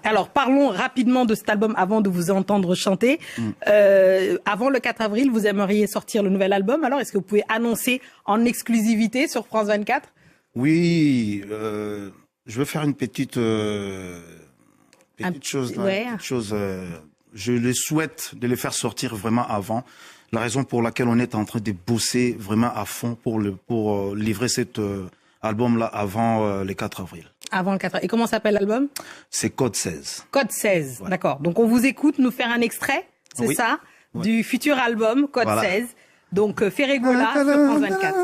Alors, parlons rapidement de cet album avant de vous entendre chanter. Avant le 4 avril, vous aimeriez sortir le nouvel album. Alors, est-ce que vous pouvez annoncer en exclusivité sur France 24? Oui, je veux faire une petite chose. Je les souhaite de les faire sortir vraiment avant. La raison pour laquelle on est en train de bosser vraiment à fond pour livrer cet album-là avant le 4 avril. Avant le 4 avril. Et comment s'appelle l'album? C'est Code 16. Code 16, ouais. D'accord. Donc on vous écoute nous faire un extrait, c'est oui. ça, ouais. du futur album Code voilà. 16. Donc Ferregola sur France 24.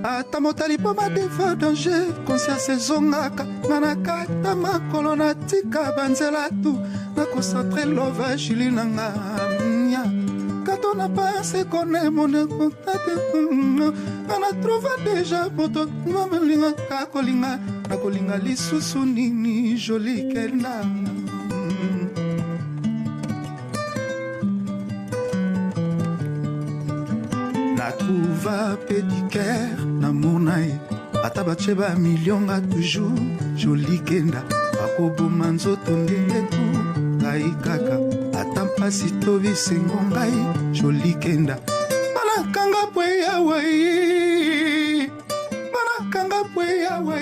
Atamotali poma defa danger conscience ezongaka nanakata makolo natika banzela tu nakoncentre lova jili nanga nya kato na passe kone mone kontate ana trouva déjà poto mamelinga kakolinga nakolinga lisusu nini joli kena nakuva pédicaire namour na ye ata batie bamilio nga toujours joli kenda bakoboma nzoto ndenge tu ngai kaka ata mpasi to bisengo ngai joli kenda banakanga pwe yawe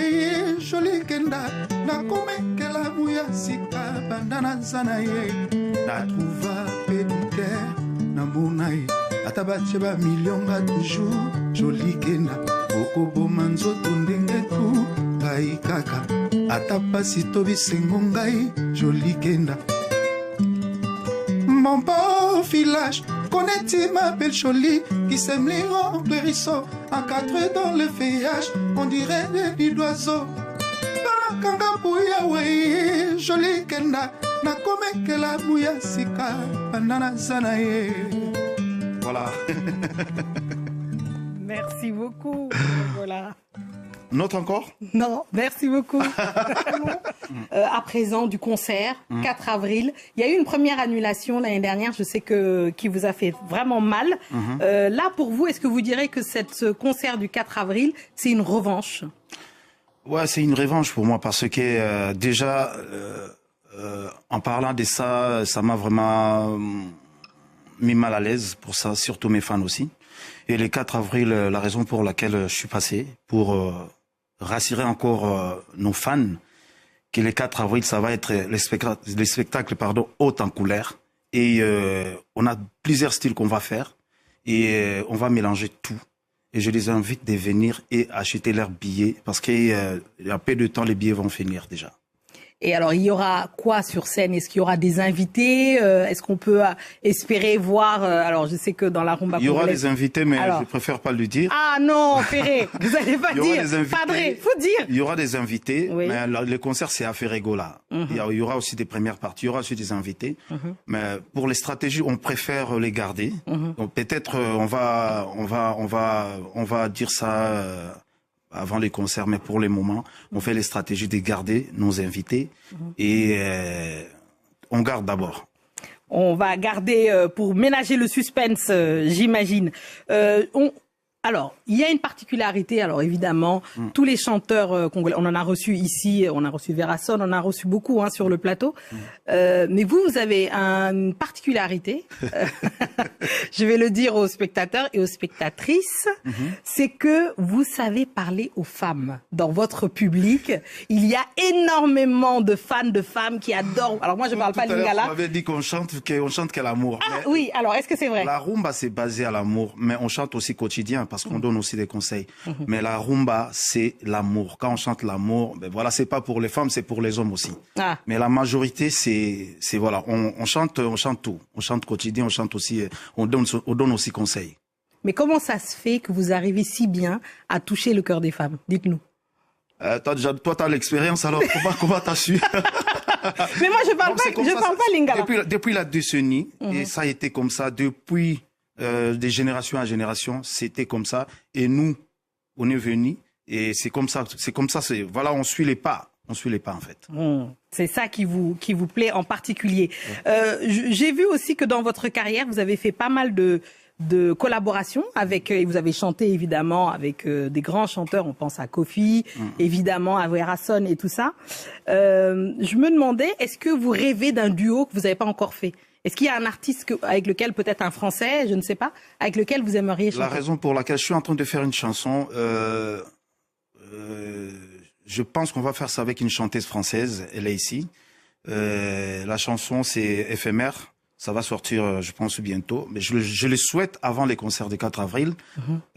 joli kenda nakomekela buya sika banda naza na ye nakuva pédicaire namour na ye ata batie bamilio nga toujours joli kenda okoboma nzoto ndenge tu ngai kaka ata pasi to bisengo ngai joli kenda mon beau village connais-tu ma belle jolie qui sème les ruisseaux encadré dans le feuillage on dirait des d'oiseaux banakanga buya we joli kenda nakomekela buya sika banda naza na ye. Voilà. Merci beaucoup. Voilà. Notre encore? Non, merci beaucoup. À présent, du concert, 4 avril. Il y a eu une première annulation l'année dernière, je sais qui vous a fait vraiment mal. Là, pour vous, est-ce que vous direz que ce concert du 4 avril, c'est une revanche? Ouais, c'est une revanche pour moi parce que déjà, en parlant de ça, ça m'a vraiment mis mal à l'aise pour ça, surtout mes fans aussi. Et le 4 avril, la raison pour laquelle je suis passé, pour rassurer encore nos fans, que le 4 avril, ça va être les spectacles haut en couleur. Et on a plusieurs styles qu'on va faire et on va mélanger tout. Et je les invite de venir et acheter leurs billets parce qu'il y a peu de temps, les billets vont finir déjà. Et alors, il y aura quoi sur scène? Est-ce qu'il y aura des invités? Est-ce qu'on peut espérer voir... alors, je sais que dans la rumba... Il y aura des invités, mais alors, je préfère pas le dire. Ah non, Ferré, vous n'allez pas dire. Padré, faut dire. Il y aura des invités, oui. Mais le concert, c'est à Ferregola. Il y aura aussi des premières parties, il y aura aussi des invités. Mais pour les stratégies, on préfère les garder. Donc peut-être on va dire ça... avant les concerts, mais pour le moment, on fait les stratégies de garder nos invités et on garde d'abord. On va garder pour ménager le suspense, j'imagine. Alors, il y a une particularité, alors évidemment, tous les chanteurs congolais, on en a reçu ici, on a reçu Verasson, on en a reçu beaucoup sur le plateau, mais vous avez une particularité, je vais le dire aux spectateurs et aux spectatrices, c'est que vous savez parler aux femmes. Dans votre public, il y a énormément de fans de femmes qui adorent, alors moi je ne parle pas lingala. Vous m'avez dit qu'on chante que l'amour. Ah oui, alors est-ce que c'est vrai? La rumba c'est basé à l'amour, mais on chante aussi quotidien, parce qu'on donne aussi des conseils. Mais la rumba, c'est l'amour. Quand on chante l'amour, ben voilà, c'est pas pour les femmes, c'est pour les hommes aussi. Ah. Mais la majorité, c'est voilà, on chante tout. On chante quotidien, on chante aussi, on donne aussi conseils. Mais comment ça se fait que vous arrivez si bien à toucher le cœur des femmes? Dites-nous. Toi, t'as l'expérience, alors comment t'as su? Mais moi, je parle pas lingala. Depuis la décennie, et ça a été comme ça depuis des générations à génération, c'était comme ça. Et nous, on est venus et c'est comme ça. Voilà, on suit les pas en fait. C'est ça qui vous plaît en particulier. J'ai vu aussi que dans votre carrière, vous avez fait pas mal de de collaboration avec, vous avez chanté évidemment avec des grands chanteurs, on pense à Kofi, évidemment à Werason et tout ça. Je me demandais, est-ce que vous rêvez d'un duo que vous n'avez pas encore fait? Est-ce qu'il y a un artiste avec lequel, peut-être un Français, je ne sais pas, avec lequel vous aimeriez chanter? La raison pour laquelle je suis en train de faire une chanson, je pense qu'on va faire ça avec une chanteuse française, elle est ici. La chanson, c'est éphémère. Ça va sortir, je pense, bientôt. Mais je le souhaite avant les concerts du 4 avril.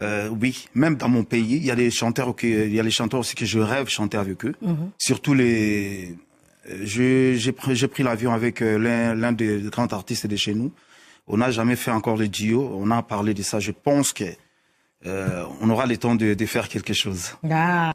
Oui, même dans mon pays, il y a les chanteurs aussi que je rêve chanter avec eux. Surtout les... J'ai pris l'avion avec l'un des grands artistes de chez nous. On n'a jamais fait encore le duo. On a parlé de ça. Je pense que on aura le temps de faire quelque chose. Ah.